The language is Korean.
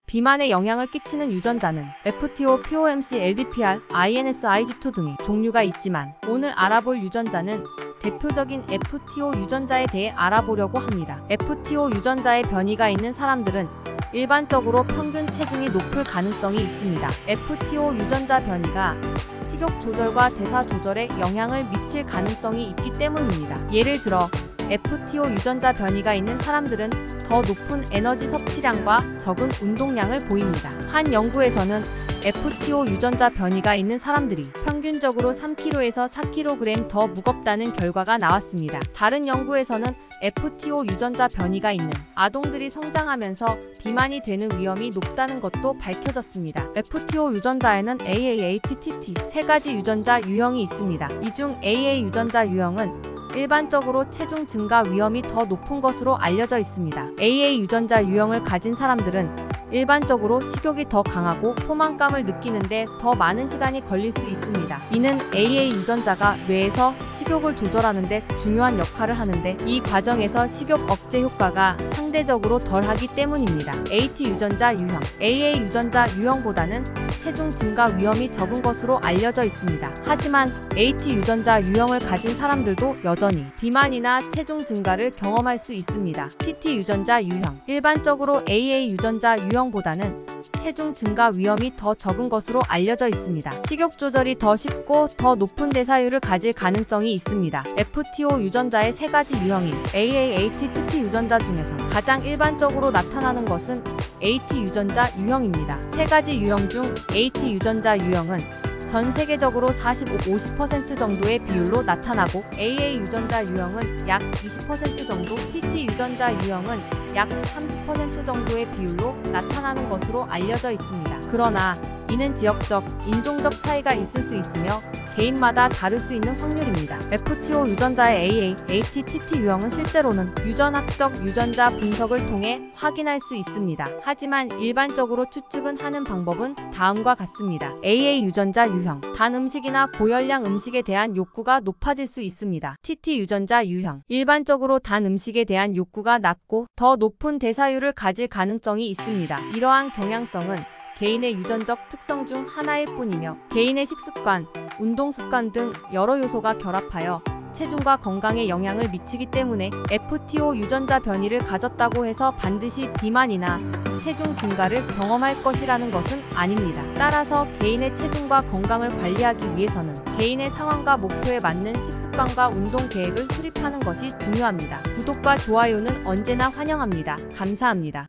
비만에 영향을 끼치는 유전자는 FTO, POMC, LDPR, INS-IG2 등의 종류가 있지만 오늘 알아볼 유전자는 대표적인 FTO 유전자에 대해 알아보려고 합니다. FTO 유전자의 변이가 있는 사람들은 일반적으로 평균 체중이 높을 가능성이 있습니다. FTO 유전자 변이가 식욕 조절과 대사 조절에 영향을 미칠 가능성이 있기 때문입니다. 예를 들어 FTO 유전자 변이가 있는 사람들은 더 높은 에너지 섭취량과 적은 운동량을 보입니다. 한 연구에서는 FTO 유전자 변이가 있는 사람들이 평균적으로 3kg에서 4kg 더 무겁다는 결과가 나왔습니다. 다른 연구에서는 FTO 유전자 변이가 있는 아동들이 성장하면서 비만이 되는 위험이 높다는 것도 밝혀졌습니다. FTO 유전자에는 AA, AT, TT 세 가지 유전자 유형이 있습니다. 이 중 AA 유전자 유형은 일반적으로 체중 증가 위험이 더 높은 것으로 알려져 있습니다. AA 유전자 유형을 가진 사람들은 일반적으로 식욕이 더 강하고 포만감을 느끼는데 더 많은 시간이 걸릴 수 있습니다. 이는 AA 유전자가 뇌에서 식욕을 조절하는 데 중요한 역할을 하는데 이 과정에서 식욕 억제 효과가 상대적으로 덜하기 때문입니다. AT 유전자 유형 AA 유전자 유형보다는 체중 증가 위험이 적은 것으로 알려져 있습니다. 하지만 AT 유전자 유형을 가진 사람들도 여전히 비만이나 체중 증가를 경험할 수 있습니다. TT 유전자 유형 일반적으로 AA 유전자 유형보다는 체중 증가 위험이 더 적은 것으로 알려져 있습니다. 식욕 조절이 더 쉽고 더 높은 대사율을 가질 가능성이 있습니다. FTO 유전자의 세 가지 유형인 AA, AT, TT 유전자 중에서 가장 일반적으로 나타나는 것은 AT 유전자 유형입니다. 세 가지 유형 중 AT 유전자 유형은 전 세계적으로 45-50% 정도의 비율로 나타나고 AA 유전자 유형은 약 20% 정도, TT 유전자 유형은 약 30% 정도의 비율로 나타나는 것으로 알려져 있습니다. 그러나 이는 지역적, 인종적 차이가 있을 수 있으며 개인마다 다를 수 있는 확률입니다. FTO 유전자의 AA, AT, TT 유형은 실제로는 유전학적 유전자 분석을 통해 확인할 수 있습니다. 하지만 일반적으로 추측은 하는 방법은 다음과 같습니다. AA 유전자 유형 단 음식이나 고열량 음식에 대한 욕구가 높아질 수 있습니다. TT 유전자 유형 일반적으로 단 음식에 대한 욕구가 낮고 더 높은 대사율을 가질 가능성이 있습니다. 이러한 경향성은 개인의 유전적 특성 중 하나일 뿐이며 개인의 식습관, 운동 습관 등 여러 요소가 결합하여 체중과 건강에 영향을 미치기 때문에 FTO 유전자 변이를 가졌다고 해서 반드시 비만이나 체중 증가를 경험할 것이라는 것은 아닙니다. 따라서 개인의 체중과 건강을 관리하기 위해서는 개인의 상황과 목표에 맞는 식습관과 운동 계획을 수립하는 것이 중요합니다. 구독과 좋아요는 언제나 환영합니다. 감사합니다.